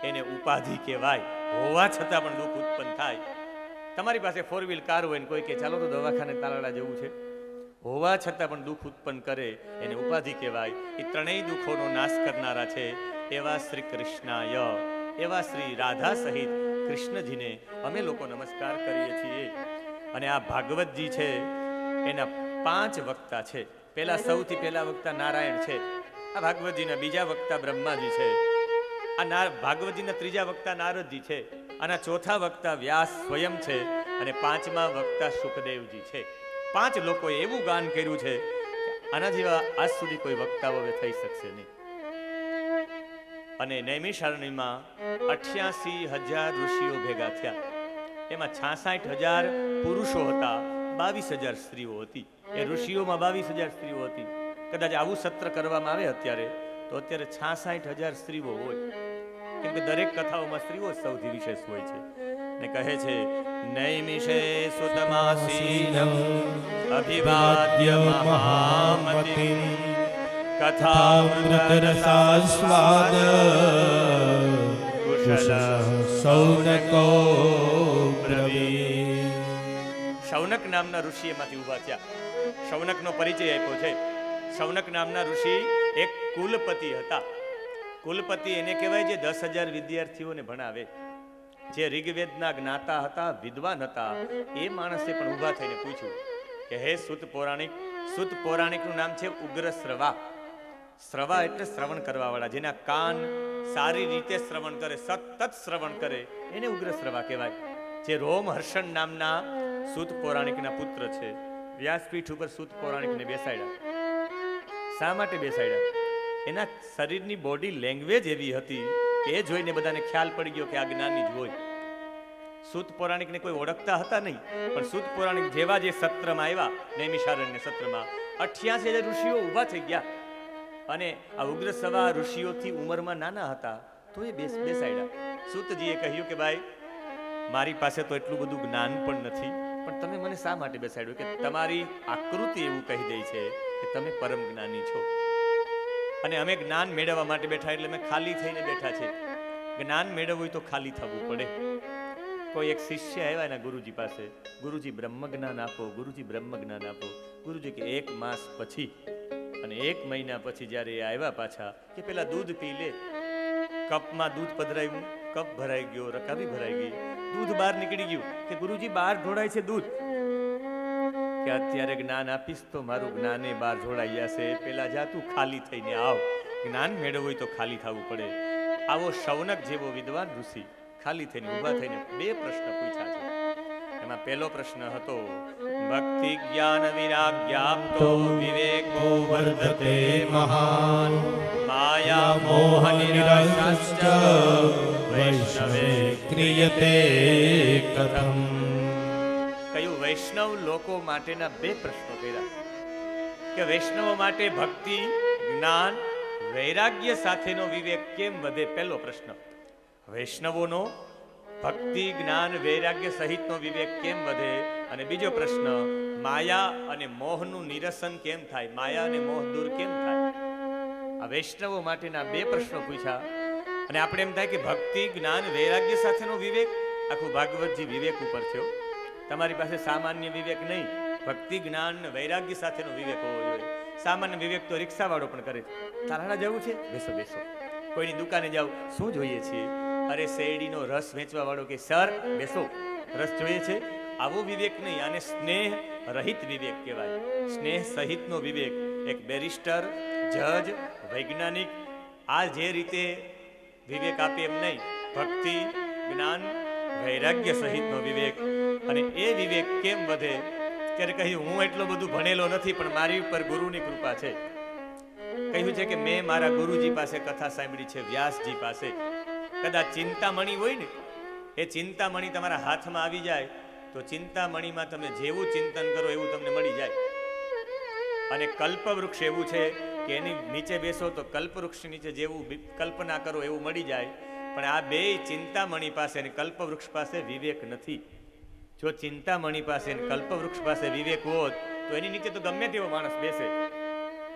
એને ઉપાધિ કહેવાય. હોવા છતાં પણ દુઃખ ઉત્પન્ન થાય. તમારી પાસે 4-વ્હીલ કાર હોય ને કોઈ કે ચાલો તો દવાખાને તાલાડા જેવું છે, હોવા છતાં પણ દુઃખ ઉત્પન્ન કરે એને ઉપાધિ કહેવાય. એ ત્રણેય દુઃખોનો નાશ કરનારા છે એવા શ્રી કૃષ્ણાય, એવા શ્રી રાધા સહિત કૃષ્ણજીને અમે લોકો નમસ્કાર કરીએ છીએ. અને આ ભાગવતજી છે એના 5 વક્તા છે. સૌથી પહેલા વક્તા નારાયણ છે, આ ભાગવતજીના બીજા વક્તા બ્રહ્માજી છે, આ ભાગવતજીના ત્રીજા વક્તા નારદજી છે, આના ચોથા વક્તા વ્યાસ સ્વયં છે, અને 5મા વક્તા સુખદેવજી છે. 5 લોકોએ એવું ગાન કર્યું છે આના જેવા આજ સુધી કોઈ વક્તાઓ હવે થઈ શકશે નહીં. અને નૈમિષારણ્યમાં 88,000 ઋષિઓ ભેગા થયા. એમાં 66,000 પુરુષો હતા, 22,000 સ્ત્રીઓ હતી. એ ઋષિઓમાં 22,000 સ્ત્રીઓ હતી. કદાચ આવું સત્ર કરવામાં આવે અત્યારે તો અત્યારે 66,000 સ્ત્રીઓ હોય, કેમ કે દરેક કથાઓમાં સ્ત્રીઓ સૌથી વિશેષ હોય છે. ને કહે છે નૈમિષે સુતમાસીનમ અભિવાદ્ય મહામતિમ કથામૃત રસાસ્વાદ કુશલ સૌનકો બ્રવી. શૌનક નામના ઋષિ એમાંથી ઉભા થયા. શૌનકનો પરિચય આપ્યો છે. શૌનક નામના ઋષિ એક કુલપતિ હતા. કુલપતિ એને કહેવાય જે 10,000 વિદ્યાર્થીઓને ભણાવે, જે ઋગ્વેદના જ્ઞાતા હતા, વિદ્વાન હતા. એ માણસે પણ ઊભા થઈને પૂછ્યું કે હે સુત પૌરાણિક. સુત પૌરાણિકનું નામ છે ઉગ્ર શ્રવા. શ્રવા એટલે શ્રવણ કરવા વાળા, જેના કાન સારી રીતે શ્રવણ કરે, સતત શ્રવણ કરે, એને ઉગ્ર શ્રવા કહેવાય. જે રોમહર્ષણ નામના સુત પૌરાણિકના પુત્ર છે. વ્યાસપીઠ ઉપર સુત પૌરાણિકને બેસાડ્યા. શા માટે બેસાડ્યા? એના શરીરની બોડી લેંગ્વેજ એવી હતી કે એ જોઈને બધાને ખ્યાલ પડી ગયો કે આ જ્ઞાની જ હોય. સુત પૌરાણિકને કોઈ ઓળખતા હતા નહીં, પણ સુત પૌરાણિક જેવા જે સત્રમાં આવ્યા, નૈમિષારણ્ય સત્રમાં 88,000 ઋષિઓ ઊભા થઈ ગયા. અને આ ઉગ્ર સવા ઋષિઓથી ઉંમરમાં નાના હતા તો એ બેસાડ્યા. સુતજીએ કહ્યું કે ભાઈ મારી પાસે તો એટલું બધું જ્ઞાન પણ નથી, પણ તમે મને શા માટે બેસાડ્યો? કે તમારી આકૃતિ એવું કહી દે છે કે તમે પરમ જ્ઞાની છો, અને અમે જ્ઞાન મેળવવા માટે બેઠા એટલે અમે ખાલી થઈને બેઠા છે. જ્ઞાન મેળવવું હોય તો ખાલી થવું પડે. કોઈ એક શિષ્ય આવ્યા એના ગુરુજી પાસે, ગુરુજી બ્રહ્મ જ્ઞાન આપો, ગુરુજી બ્રહ્મ જ્ઞાન આપો. ગુરુજી કે 1 માસ પછી અને 1 મહિના પછી જ્યારે એ આવ્યા પાછા, કે પેલા દૂધ પી લે. કપમાં દૂધ પધરાયું, કપ ભરાઈ ગયો, રકાબી ભરાઈ ગઈ, દૂધ બહાર નીકળી ગયું. કે ગુરુજી બહાર ઢોળાય છે દૂધ. કે અત્યારે જ્ઞાન આપીશ તો મારું જ્ઞાને બહાર ઢોળાઈ જશે, પેલા જા તું ખાલી થઈને આવ. જ્ઞાન મેળવવું હોય તો ખાલી થવું પડે. આવો શૌનક જેવો વિદ્વાન ઋષિ ખાલી થઈને ઊભા થઈને 2 પ્રશ્ન પૂછ્યા છે. એમાં પહેલો પ્રશ્ન હતો, ભક્તિ જ્ઞાન વિરાગ્યાપ્તો વિવેકો વર્ધતે મહાન, માયા મોહ નિરાશશ્ચ વૈષ્ણવે ક્રિયતે કથમ. કયું વૈષ્ણવ લોકો માટેના 2 પ્રશ્નો કર્યા કે વૈષ્ણવો માટે ભક્તિ જ્ઞાન વૈરાગ્ય સાથેનો વિવેક કેમ વધે? પહેલો પ્રશ્ન વૈષ્ણવોનો ભક્તિ જ્ઞાન વૈરાગ્ય સહિતનો વિવેક કેમ વધે? અને બીજો પ્રશ્ન માયા અને મોહનું નિરસન કેમ થાય? માયા અને મોહ દૂર કેમ થાય? આ વૈષ્ણવો માટેના 2 પ્રશ્નો પૂછ્યા. અને આપણે એમ થાય કે ભક્તિ જ્ઞાન વૈરાગ્ય સાથેનો વિવેક, આખું ભાગવતજી વિવેક ઉપર છે. તમારી પાસે સામાન્ય વિવેક નહીં, ભક્તિ જ્ઞાન વૈરાગ્ય સાથેનો વિવેક હોવો જોઈએ. સામાન્ય વિવેક તો રિક્ષા વાળો પણ કરે છે. તારાણા જવું છે? બેસો બેસો. કોઈની દુકાને જાવ, શું જોઈએ છે? અરે શેરડીનો રસ વેચવા વાળો કે સર બેસો, રસ જોઈએ છે. આવો વિવેક નહીં, આને સ્નેહ રહિત વિવેક કહેવાય. સ્નેહ સહિતનો વિવેક. એક બેરિસ્ટર, જજ, વૈજ્ઞાનિક આ જે રીતે વિવેક આપે એમ નહીં, ભક્તિ જ્ઞાન વૈરાગ્ય સહિતનો વિવેક. અને એ વિવેક કેમ વધે? ત્યારે કહ્યું, હું એટલો બધું ભણેલો નથી, પણ મારી ઉપર ગુરુની કૃપા છે. કહ્યું છે કે મેં મારા ગુરુજી પાસે કથા સાંભળી છે, વ્યાસજી પાસે. કદાચ ચિંતામણી હોય ને, એ ચિંતામણી તમારા હાથમાં આવી જાય તો ચિંતામણીમાં તમે જેવું ચિંતન કરો એવું તમને મળી જાય. અને કલ્પવૃક્ષ એવું છે કે એની નીચે બેસો તો કલ્પવૃક્ષ નીચે જેવું કલ્પના કરો એવું મળી જાય. પણ આ 2 ચિંતામણી પાસે અને કલ્પવૃક્ષ પાસે વિવેક નથી. જો ચિંતામણી પાસે અને કલ્પવૃક્ષ પાસે વિવેક હોત તો એની નીચે તો ગમે તેવો માણસ બેસે,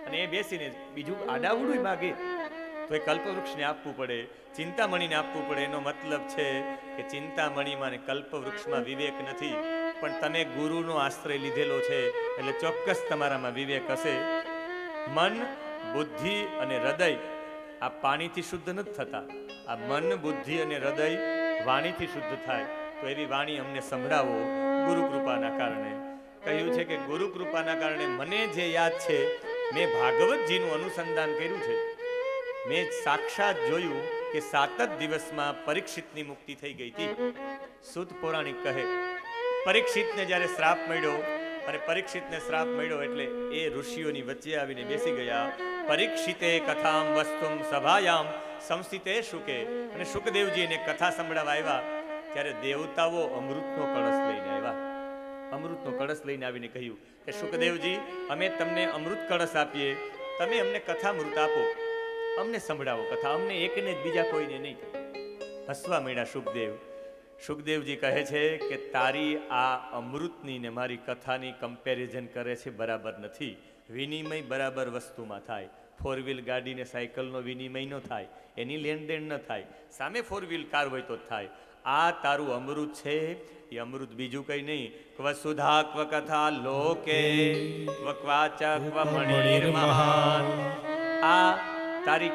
અને એ બેસીને બીજું આડાવડું માગે તો એ કલ્પવૃક્ષને આપવું પડે, ચિંતામણીને આપવું પડે. એનો મતલબ છે કે ચિંતામણીમાં અને કલ્પવૃક્ષમાં વિવેક નથી. પણ તમે ગુરુનો આશ્રય લીધેલો છે એટલે ચોક્કસ તમારામાં વિવેક હશે. મન, બુદ્ધિ અને હૃદય આ પાણીથી શુદ્ધ નથી થતા. આ મન, બુદ્ધિ અને હૃદય વાણીથી શુદ્ધ થાય. તો એવી વાણી અમને સંભળાવો ગુરુ કૃપાના કારણે. કહ્યું છે કે ગુરુ કૃપાના કારણે મને જે યાદ છે, મેં ભાગવતજીનું અનુસંધાન કર્યું છે. મેં સાક્ષાત જોયું કે 7 જ દિવસમાં પરીક્ષિતની મુક્તિ થઈ ગઈ હતી. સૂત પૌરાણિક કહે, પરીક્ષિતને જ્યારે શ્રાપ મળ્યો, અને પરીક્ષિતને શ્રાપ મળ્યો એટલે એ ઋષિઓની વચ્ચે આવીને બેસી ગયા. પરીક્ષિતે કથામ વસ્તુમ સભાયામ સંસ્થિતે શુકે. અને શુકદેવજી એને કથા સંભળાવવા આવ્યા ત્યારે દેવતાઓ અમૃતનો કળશ લઈને આવ્યા. અમૃતનો કળશ લઈને આવીને કહ્યું કે શુકદેવજી, અમે તમને અમૃત કળશ આપીએ, તમે અમને કથામૃત આપો, અમને સંભળાવો કથા, અમને એકને જ, બીજા કોઈને નહીં. હસવા માંડ્યા શુકદેવ. શુકદેવજી કહે છે કે તારી આ અમૃતની ને મારી કથાની કમ્પેરિઝન કરે છે, બરાબર નથી. વિનિમય બરાબર વસ્તુમાં થાય. 4 વ્હીલ ગાડી ને સાયકલનો વિનિમય ન થાય, એની લેણદેણ ન થાય. સામે 4 વ્હીલ કાર હોય તો થાય. આ તારું અમૃત છે, એ અમૃત બીજું કઈ નહીં. ક્વ સુધા ક્વ કથા લોકે ક્વ ક્વાચ ક્વ મણિર મહાન. આ તારી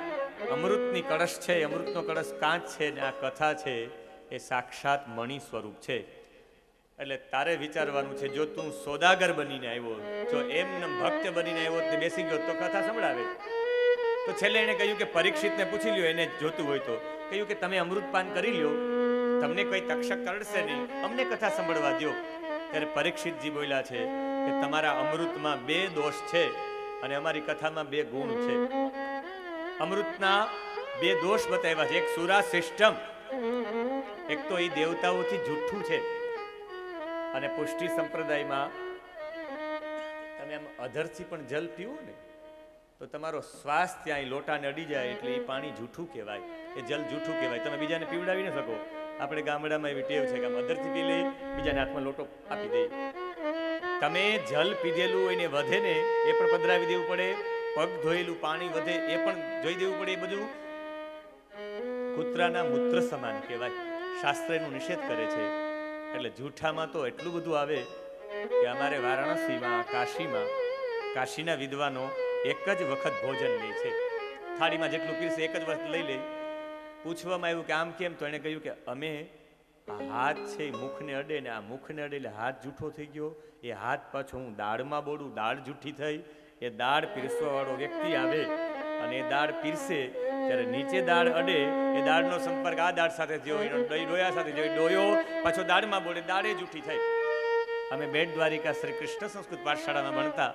અમૃતની કળશ છે, અમૃતનો કળશ કાંચ છે, ને આ કથા છે એ સાક્ષાત મણિ સ્વરૂપ છે. એટલે તારે વિચારવાનું છે, જો તું સોદાગર બનીને આવ્યો, જો એમને ભક્ત બનીને આવ્યો તે બેસી ગયો તો કથા સંભળાવે. તો છેલ્લે એને કહ્યું કે પરીક્ષિતને પૂછી લ્યો, એને જોતું હોય તો. કહ્યું કે તમે અમૃતપાન કરી લ્યો, તમને કોઈ તક્ષક કરડશે નહીં, અમને કથા સાંભળવા દો. ત્યારે પરીક્ષિતજી બોલ્યા છે કે તમારા અમૃતમાં 2 દોષ છે અને અમારી કથામાં 2 ગુણ છે. અમૃતના 2 દોષ બતાવ્યા છે. એક સુરા સિસ્ટમ, એક તો એ દેવતાઓથી જૂઠું છે. અને પુષ્ટિ સંપ્રદાયમાં તમે આમ અધરથી પણ જલ પીવો ને તો તમારો શ્વાસ ત્યાં લોટાને અડી જાય એટલે એ પાણી જૂઠું કહેવાય, એ જલ જૂઠું કહેવાય. તમે બીજાને પીવડાવી ન શકો. આપણે ગામડામાં એવી ટેવ છે કે આમ અધરથી પી લઈ, બીજાના હાથમાં લોટો આપી દઈએ. તમે જલ પીધેલું હોય ને વધે ને એ પણ પધરાવી દેવું પડે, પગ ધોયેલું પાણી વધે એ પણ જોઈ દેવું પડે. એ બધું કૂતરાના મૂત્ર સમાન કહેવાય. શાસ્ત્ર એનો નિષેધ કરે છે. એટલે જૂઠામાં તો એટલું બધું આવે કે અમારે વારાણસીમાં, કાશીના વિદ્વાનો એક જ વખત ભોજન લે છે. થાળીમાં જેટલું પીરસે એક જ વખત લઈ લે. પૂછવામાં આવ્યું કે આમ કેમ? તો એને કહ્યું કે અમે આ હાથ છે મુખને અડે ને આ મુખને અડે એટલે હાથ જૂઠો થઈ ગયો. એ હાથ પાછો હું દાળમાં બોલું, દાળ જૂઠી થઈ. એ દાળ પીરસવા વાળો વ્યક્તિ આવે અને એ દાળ પીરસે ત્યારે નીચે દાળ અડે, એ દાળનો સંપર્ક આ દાળ સાથે થયો, એનો ડોયા સાથે થયો, ડોયો પાછો દાળમાં બોલે, દાળે જૂઠી થઈ. અમે બેટ દ્વારિકા શ્રી કૃષ્ણ સંસ્કૃત પાઠશાળામાં ભણતા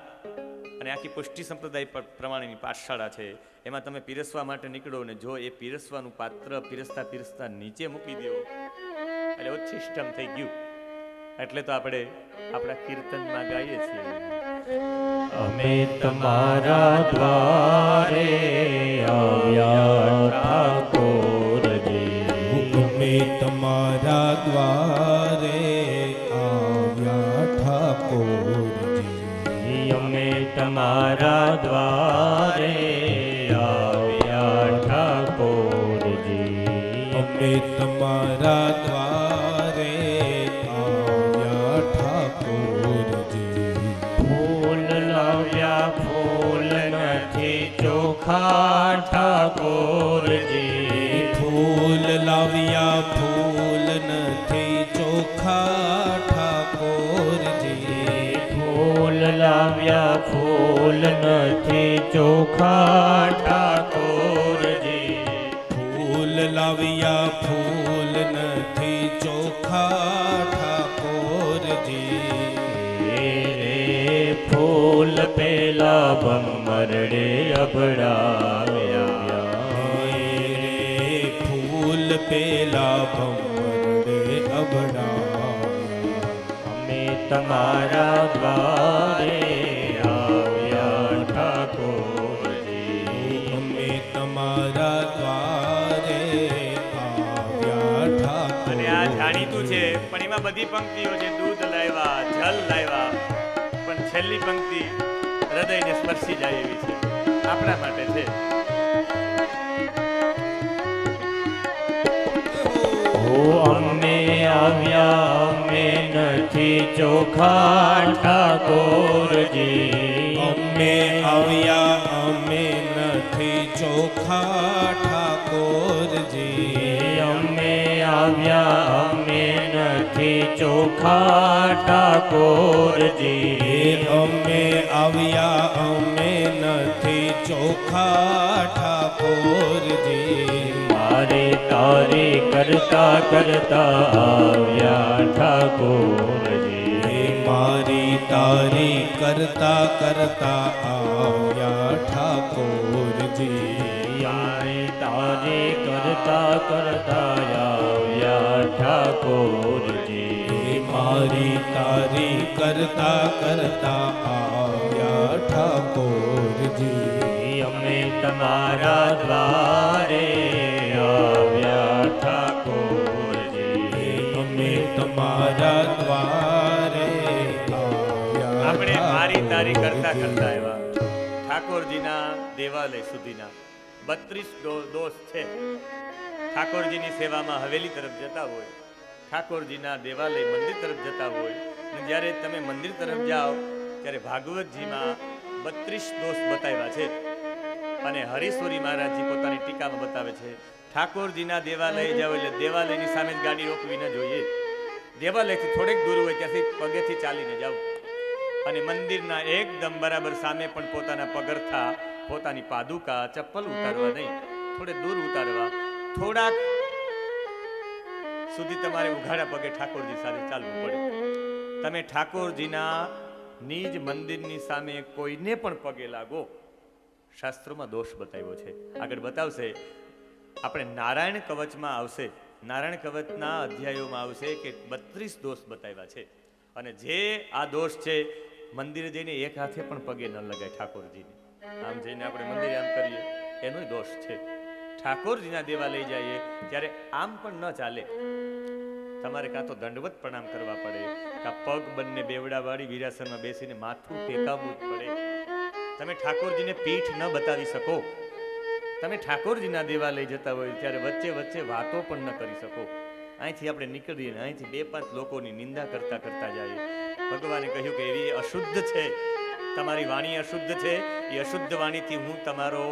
અને આખી પુષ્ટિ સંપ્રદાય પ્રમાણેની પાઠશાળા છે. એમાં તમે પીરસવા માટે નીકળો ને જો એ પીરસવાનું પાત્ર પીરસતા નીચે મૂકી દો એટલે ઉચ્છિષ્ટમ થઈ ગયું. એટલે તો આપણે આપણા કીર્તનમાં ગાઈએ છીએ, અમે તમારા દ્વારે આવ્યા ઠાકોરજી. અમે તમારા દ્વારે આવ્યા ઠાકોરજી. અમે તમારા દ્વારે આવ્યા ઠાકોરજી. અમે તમારા દ્વારે આવ્યા ઠાકોરજી. ફૂલ લાવ્યા ફૂલ નથી ચોખા ઠાકોરજી. ફૂલ લાવ્યા ફૂલ નથી ચોખા ઠાકોરજી. ફૂલ લાવ્યા ફૂલ નથી ચોખા ઠાકોરજી. ફૂલ લાવ્યા ફૂલ નથી ચોખા ઠાકોરજી. રે ફૂલ પેલા ભમરડે અભડાવ્યા. ફૂલ પેલા ભમરડે અભડાવ્યા. અમે તમારા દ્વારે આવ્યા ઠાકોરજી. અમે તમારા દ્વારે આવ્યા ઠાકોર. અને આ જાણીતું છે પણ એમાં બધી પંક્તિઓ છે. દૂધ લાવ્યા, જલ લાવ્યા, પણ છેલ્લી પંક્તિ હૃદયને સ્પર્શી જાય એવી છે. આપણા માટે છે. અમે આવ્યા અમે નથી ચોખા ઠાકોરજી. અમે આવ્યા અમે નથી ચોખા ઠાકોરજી. અમે આવ્યા અમે નથી ચોખા ઠાકોરજી. અમે આવ્યા અમે નથી ચોખા ઠાકોરજી. મારે તારી કરતા કરતા આવ્યા ઠાકોરજી. મારી તારી કરતા કરતા આવ્યા ઠાકોરજી. મારે તારી કરતા કરતા આવ્યા ઠાકોરજી. મારી તારી કરતા કરતા આવ્યા ઠાકોરજી. અમે તમારા દ્વારે આવ્યા ઠાકોરજી. અમે તમારા દ્વારે આવ્યા. આપણે મારી તારી કરતા કરતા એવા ઠાકોરજીના દેવાલય સુધીના 32 દોષ છે. ઠાકોરજીની સેવામાં હવેલી તરફ જતા હોય, ઠાકોરજીના દેવાલય મંદિર તરફ જતા હોય, અને જ્યારે તમે મંદિર તરફ જાઓ ત્યારે ભાગવતજીમાં 32 દોષ બતાવ્યા છે. અને હરીશ્વરી મહારાજજી પોતાની ટીકામાં બતાવે છે ઠાકોરજીના દેવાલય જાઓ એટલે દેવાલયની સામે જ ગાડી રોકવી ન જોઈએ. દેવાલયથી થોડેક દૂર હોય ત્યાંથી પગેથી ચાલીને જાઓ. અને મંદિરના એકદમ બરાબર સામે પણ પોતાના પગરખા, પોતાની પાદુકા, ચપ્પલ ઉતારવા નહીં, થોડે દૂર ઉતારવા. થોડાક સુધી તમારે ઉઘાડા પગે ઠાકોરજી સાથે ચાલવું પડે. તમે ઠાકોરજીના નિજ મંદિરની સામે કોઈને પણ પગે લાગો, શાસ્ત્રોમાં દોષ બતાવ્યો છે. આગળ બતાવશે, આપણે નારાયણ કવચમાં આવશે, નારાયણ કવચના અધ્યાયોમાં આવશે કે 32 દોષ બતાવ્યા છે. અને જે આ દોષ છે, મંદિરે જઈને એક હાથે પણ પગે ન લગાય ઠાકોરજીને. આમ જઈને આપણે મંદિરે આમ કરીએ એનો દોષ છે. ઠાકોરજીના દેવા લઈ જઈએ ત્યારે આમ પણ ન ચાલે. તમારે કાં તો દંડવત પ્રણામ કરવા પડે, કાં પગ બંને બેવડા વાળી વીરાસનમાં બેસીને માથું ટેકાવવું જ પડે. તમે ઠાકોરજીને પીઠ ન બતાવી શકો. તમે ઠાકોરજીના દેવાલય જતા હોય ત્યારે વચ્ચે વચ્ચે વાતો પણ ન કરી શકો. અહીંથી આપણે નીકળીએ ને અહીંથી 2-5 લોકોની નિંદા કરતા કરતા જઈએ. ભગવાને કહ્યું કે એવી અશુદ્ધ છે, તમારી વાણી અશુદ્ધ છે. એ અશુદ્ધ વાણીથી હું તમારો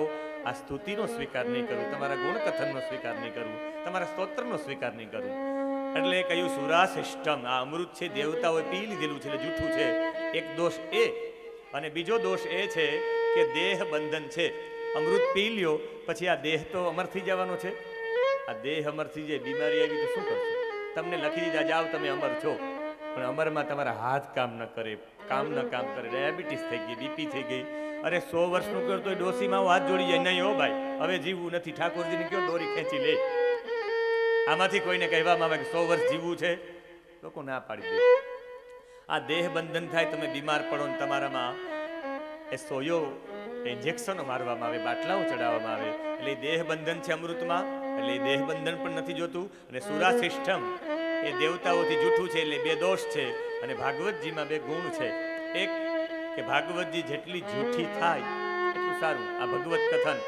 આ સ્તુતિનો સ્વીકાર નહીં કરું, તમારા ગુણકથનનો સ્વીકાર નહીં કરું, તમારા સ્તોત્રનો સ્વીકાર નહીં કરું. એટલે કહ્યું સુરાશિષ્ટમ, આ અમૃત છે દેવતાઓએ પી લીધેલું છે એટલે જૂઠું છે. એક દોષ એ, અને બીજો દોષ એ છે કે દેહ બંધન છે. અમૃત પી લ્યો પછી આ દેહ તો અમર થઈ જવાનો છે. આ દેહ અમર થઈ જાય, બીમારી આવી તો શું કરશો? તમને લખી દીધા જાઓ તમે અમર છો, પણ અમરમાં તમારા હાથ કામ ન કરે, કામ કરે, ડાયાબિટીસ થઈ ગઈ, બીપી થઈ ગઈ. અરે 100 વર્ષનું કરતો ડોસીમાં હાથ જોડી જાય, નહીં હો ભાઈ હવે જીવવું નથી, ઠાકોરજીને કયો દોરી ખેંચી લે. આમાંથી કોઈને કહેવામાં આવે કે 100 વર્ષ જીવવું છે, લોકો ના પાડી દે. આ દેહ બંધન થાય, તમે બીમાર પડો ને તમારામાં એ સોયો ઇન્જેક્શનો મારવામાં આવે, બાટલાઓ ચડાવવામાં આવે, એટલે દેહ બંધન છે અમૃતમાં, એટલે એ દેહ બંધન પણ નથી જોતું. અને સુરાશિષ્ટમ એ દેવતાઓથી જૂઠું છે, એટલે 2 દોષ છે. અને ભાગવતજીમાં 2 ગુણ છે. એક કે ભાગવતજી જેટલી જૂઠી થાય એટલું સારું. આ ભગવત કથન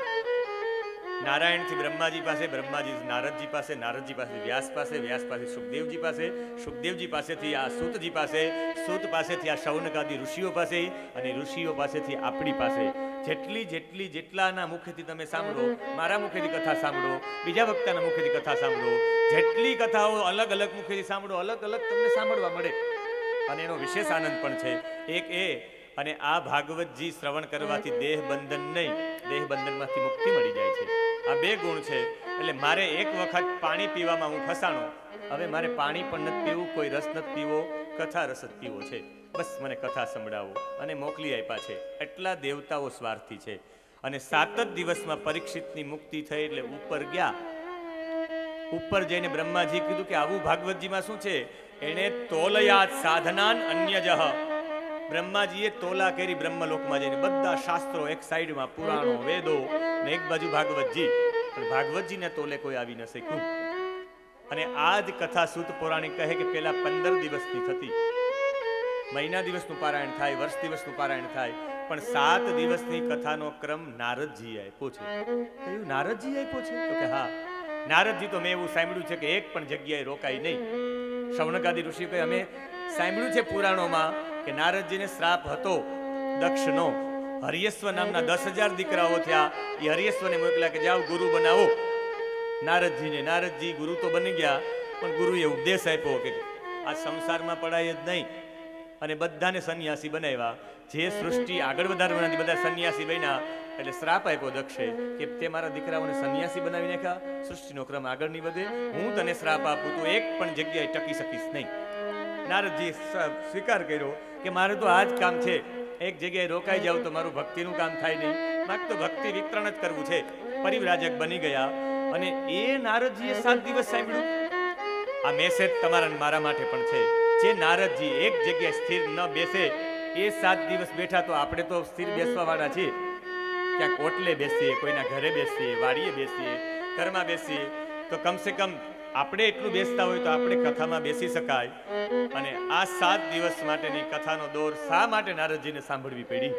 નારાયણથી બ્રહ્માજી પાસે, બ્રહ્માજી નારદજી પાસે, નારદજી પાસે વ્યાસ પાસે, વ્યાસ પાસે સુખદેવજી પાસે, સુખદેવજી પાસેથી આ સૂતજી પાસે, સૂત પાસેથી આ શૌનકાદી ઋષિઓ પાસે, અને ઋષિઓ પાસેથી આપણી પાસે. જેટલાના મુખેથી તમે સાંભળો, મારા મુખેથી કથા સાંભળો, બીજા વક્તાના મુખેથી કથા સાંભળો, જેટલી કથાઓ અલગ અલગ મુખેથી સાંભળો, અલગ અલગ તમને સાંભળવા મળે. અને એનો વિશેષ આનંદ પણ છે. એક એ, અને આ ભાગવતજી શ્રવણ કરવાથી દેહ બંધન નહીં, દેહ બંધનમાંથી મુક્તિ મળી જાય છે. આ 2 ગુણ છે. એટલે મારે એક વખત પાણી પીવામાં હું ફસાણો, હવે મારે પાણી પણ નથી પીવું, કોઈ રસ નથી પીવો, કથા રસ જ પીવો છે. બસ મને કથા સંભળાવો, અને મોકલી આપ્યા છે. એટલા દેવતાઓ સ્વાર્થી છે. અને 7 જ દિવસમાં પરીક્ષિતની મુક્તિ થઈ. એટલે ઉપર ગયા, ઉપર જઈને બ્રહ્માજી કીધું કે આવું ભાગવતજીમાં શું છે? એને તોલયાત સાધનાન અન્યજહ. બ્રહ્માજીએ તોલા કરી બ્રહ્મલોકમાં જઈને, બધા શાસ્ત્રો એક સાઈડમાં, પુરાણો વેદો ને એક બાજુ ભાગવતજી. પણ ભાગવતજીને તોલે કોઈ આવી ન શક્યું. અને આ જ કથા સૂત પૌરાણિક કહે કે પેલા 15 દિવસની થતી. મહિના દિવસનું પારાયણ થાય, વર્ષ દિવસનું પારાયણ થાય, પણ 7 દિવસની કથાનો ક્રમ નારદજી આપ્યો છે. કહ્યું નારદજી આપ્યો છે? તો કે હા, નારદજી તો મેં એવું સાંભળ્યું છે કે એક પણ જગ્યાએ રોકાય નહીં. શૌનકાદી ઋષિ કહે અમે સાંભળ્યું છે પુરાણોમાં કે નારદજીને શ્રાપ હતો દક્ષનો. હરિયશ્વ નામના 10,000 દીકરાઓ થયા. એ હરિયશ્વને મોકલ્યા કે જાઓ ગુરુ બનાવો નારદજીને. નારદજી ગુરુ તો બની ગયા, પણ ગુરુએ ઉપદેશ આપ્યો કે આ સંસારમાં પડાય જ નહીં, અને બધાને સંન્યાસી બનાવ્યા. જે સૃષ્ટિ આગળ વધારવાના બધા સંન્યાસી બન્યા. એટલે શ્રાપ આપ્યો દક્ષે કે તે મારા દીકરાઓને સંન્યાસી બનાવી નાખ્યા, સૃષ્ટિનો ક્રમ આગળ નહીં વધે, હું તને શ્રાપ આપું તો એક પણ જગ્યાએ ટકી શકીશ નહીં. નારદજી સ્વીકાર કર્યો કે મારે તો આ જ કામ છે, એક જગ્યાએ રોકાઈ જાવ તો મારું ભક્તિનું કામ થાય નહીં, મારે તો ભક્તિ વિતરણ જ કરવું છે. પરિવ્રાજક બની ગયા. અને એ નારદજીએ 7 દિવસ સાંભળ્યું. આ મેસેજ તમારા મારા માટે પણ છે. જે નારદજી એક જગ્યાએ સ્થિર ન બેસે, એ 7 દિવસ બેઠા, તો આપણે તો સ્થિર બેસવા વાળા છીએ. ક્યાંક ઓટલે બેસીએ, કોઈના ઘરે બેસીએ, વાડીએ બેસીએ, ઘરમાં બેસીએ, તો કમસે કમ આપણે એટલું બેસતા હોય તો આપણે કથામાં બેસી શકાય. અને આ 7 દિવસ માટેની કથાનો દોર શા માટે નારદજીને સાંભળવી પડી?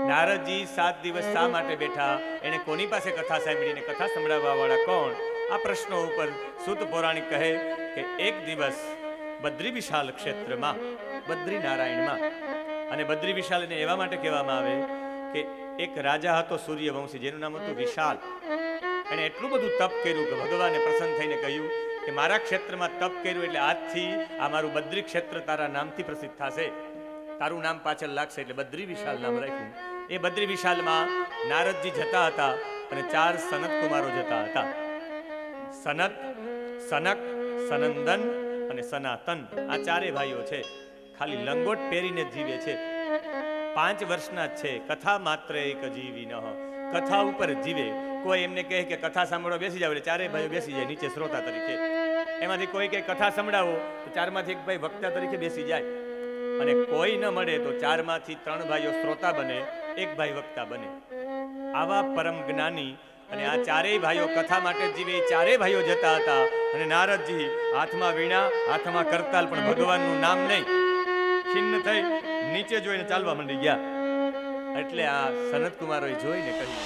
નારદજી 7 દિવસ શા માટે બેઠા? એને કોની પાસે કથા સાંભળીને કથા સંભળાવવા વાળા કોણ? આ પ્રશ્નો ઉપર સૂત પૌરાણિક કહે કે એક દિવસ બદ્રી વિશાલ ક્ષેત્રમાં, બદ્રી નારાયણમાં, અને બદ્રી વિશાલ એને એવા માટે કહેવામાં આવે કે એક રાજા હતો સૂર્યવંશી, જેનું નામ હતું વિશાલ. એને એટલું બધું તપ કર્યું કે ભગવાને પ્રસન્ન થઈને કહ્યું કે મારા ક્ષેત્રમાં તપ કર્યું એટલે આજથી આ મારું બદ્રી ક્ષેત્ર તારા નામથી પ્રસિદ્ધ થશે, તારું નામ પાછળ લાગશે, એટલે બદ્રી વિશાલ નામ રાખ્યું. એ બદ્રી વિશાલમાં નારદજી જતા હતા અને 4 સનત કુમારો જતા હતા. સનત, સનક, સનંદન અને સનાતન, આ 4 ભાઈઓ છે. ખાલી લંગોટ પહેરીને જીવે છે. 5 વર્ષના છે. કથા માત્ર એક જીવી ન, કથા ઉપર જીવે. કોઈ એમને કહે કે કથા સાંભળવા બેસી જાવ, એટલે 4 ભાઈઓ બેસી જાય નીચે શ્રોતા તરીકે. એમાંથી કોઈ કે કથા સંભળાવો, તો 4માંથી એક ભાઈ વક્તા તરીકે બેસી જાય. અને કોઈ ન મળે તો 4માંથી 3 ભાઈઓ શ્રોતા બને, 1 ભાઈ વક્તા બને. આવા પરમ જ્ઞાની અને આ ચારેય ભાઈઓ કથા માટે જીવે એ ચારેય ભાઈઓ જતા હતા અને નારદજી હાથમાં વીણા હાથમાં કરતાલ પણ ભગવાનનું નામ નહીં, ખિન્ન થઈ નીચે જોઈને ચાલવા માંડી ગયા. એટલે આ સનત કુમારોએ જોઈને કહ્યું